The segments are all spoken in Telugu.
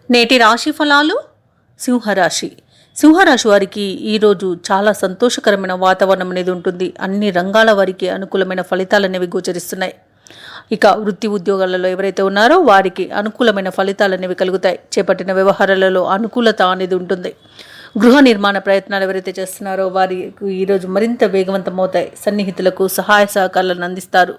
నేటి రాశి ఫలాలు. సింహరాశి. సింహరాశి వారికి ఈరోజు చాలా సంతోషకరమైన వాతావరణం అనేది ఉంటుంది. అన్ని రంగాల వారికి అనుకూలమైన ఫలితాలు అనేవి గోచరిస్తున్నాయి. ఇక వృత్తి ఉద్యోగాలలో ఎవరైతే ఉన్నారో వారికి అనుకూలమైన ఫలితాలు అనేవి కలుగుతాయి. చేపట్టిన వ్యవహారాలలో అనుకూలత అనేది ఉంటుంది. గృహ నిర్మాణ ప్రయత్నాలు ఎవరైతే చేస్తున్నారో వారికి ఈరోజు మరింత వేగవంతం అవుతాయి. సన్నిహితులకు సహాయ సహకారాలను అందిస్తారు.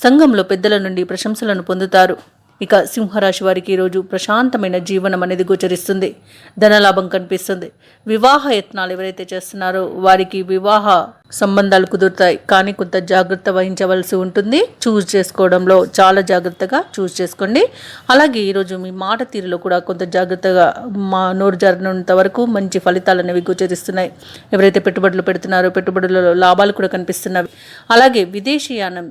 సంఘంలో పెద్దల నుండి ప్రశంసలను పొందుతారు. ఇక సింహరాశి వారికి ఈరోజు ప్రశాంతమైన జీవనం అనేది గోచరిస్తుంది. ధనలాభం కనిపిస్తుంది. వివాహ యత్నాలు ఎవరైతే చేస్తున్నారో వారికి వివాహ సంబంధాలు కుదురుతాయి. కానీ కొంత జాగ్రత్త వహించవలసి ఉంటుంది. చూస్ చేసుకోవడంలో చాలా జాగ్రత్తగా చూస్ చేసుకోండి. అలాగే ఈరోజు మీ మాట తీరులో కూడా కొంత జాగ్రత్తగా నోరు జారినంత వరకు మంచి ఫలితాలు అనేవి గోచరిస్తున్నాయి. ఎవరైతే పెట్టుబడులు పెడుతున్నారో పెట్టుబడులలో లాభాలు కూడా కనిపిస్తున్నవి. అలాగే విదేశీయానం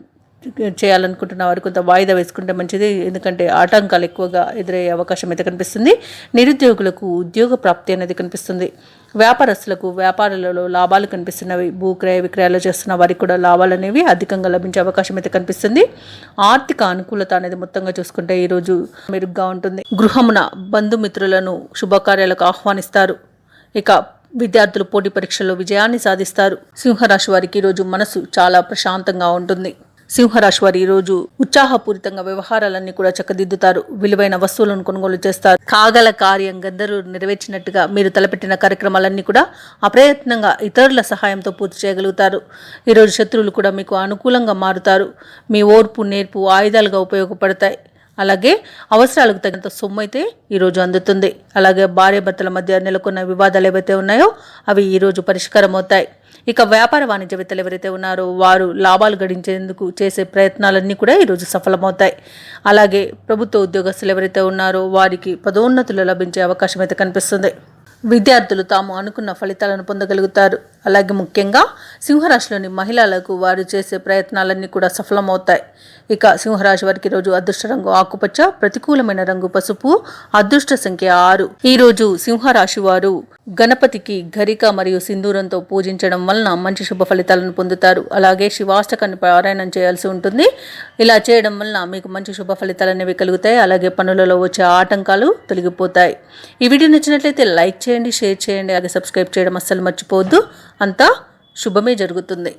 చేయాలనుకుంటున్న వారు కొంత వాయిదా వేసుకుంటే మంచిది. ఎందుకంటే ఆటంకాలు ఎక్కువగా ఎదురయ్యే అవకాశం అయితే కనిపిస్తుంది. నిరుద్యోగులకు ఉద్యోగ ప్రాప్తి అనేది కనిపిస్తుంది. వ్యాపారస్తులకు వ్యాపారాలలో లాభాలు కనిపిస్తున్నవి. భూ క్రయ విక్రయాలు చేస్తున్న వారికి కూడా లాభాలు అనేవి అధికంగా లభించే అవకాశం అయితే కనిపిస్తుంది. ఆర్థిక అనుకూలత అనేది మొత్తంగా చూసుకుంటే ఈరోజు మెరుగ్గా ఉంటుంది. గృహమున బంధుమిత్రులను శుభకార్యాలకు ఆహ్వానిస్తారు. ఇక విద్యార్థులు పోటీ పరీక్షల్లో విజయాన్ని సాధిస్తారు. సింహరాశి వారికి ఈరోజు మనసు చాలా ప్రశాంతంగా ఉంటుంది. సింహరాశి వారు ఈరోజు ఉత్సాహపూరితంగా వ్యవహారాలన్నీ కూడా చక్కదిద్దుతారు. విలువైన వస్తువులను కొనుగోలు చేస్తారు. కాగల కార్యం గందరూ నెరవేర్చినట్టుగా మీరు తలపెట్టిన కార్యక్రమాలన్నీ కూడా అప్రయత్నంగా ఇతరుల సహాయంతో పూర్తి చేయగలుగుతారు. ఈరోజు శత్రువులు కూడా మీకు అనుకూలంగా మారుతారు. మీ ఓర్పు నేర్పు ఆయుధాలుగా ఉపయోగపడతాయి. అలాగే అవసరాలకు తగినంత సొమ్ము అయితే ఈరోజు అందుతుంది. అలాగే భార్యాభర్తల మధ్య నెలకొన్న వివాదాలు ఏవైతే ఉన్నాయో అవి ఈరోజు పరిష్కారం అవుతాయి. ఇక వ్యాపార వాణిజ్యవేత్తలు ఎవరైతే ఉన్నారో వారు లాభాలు గడించేందుకు చేసే ప్రయత్నాలన్నీ కూడా ఈరోజు సఫలమవుతాయి. అలాగే ప్రభుత్వ ఉద్యోగస్తులు ఎవరైతే ఉన్నారో వారికి పదోన్నతులు లభించే అవకాశం అయితే కనిపిస్తుంది. విద్యార్థులు తాము అనుకున్న ఫలితాలను పొందగలుగుతారు. అలాగే ముఖ్యంగా సింహరాశిలోని మహిళలకు వారు చేసే ప్రయత్నాలన్నీ కూడా సఫలమవుతాయి. ఇక సింహరాశి వారికి రోజు అదృష్ట రంగు ఆకుపచ్చ, ప్రతికూలమైన రంగు పసుపు, అదృష్ట సంఖ్య 6. ఈరోజు సింహరాశి వారు గణపతికి గరిక మరియు సింధూరంతో పూజించడం వలన మంచి శుభ ఫలితాలను పొందుతారు. అలాగే శివాష్టకాన్ని పారాయణం చేయాల్సి ఉంటుంది. ఇలా చేయడం వలన మీకు మంచి శుభ ఫలితాలు అనేవి కలుగుతాయి. అలాగే పనులలో వచ్చే ఆటంకాలు తొలగిపోతాయి. ఈ వీడియో నచ్చినట్లయితే లైక్ చేయండి, షేర్ చేయండి, అలాగే సబ్స్క్రైబ్ చేయడం అస్సలు మర్చిపోవద్దు. అంతా శుభమే జరుగుతుంది.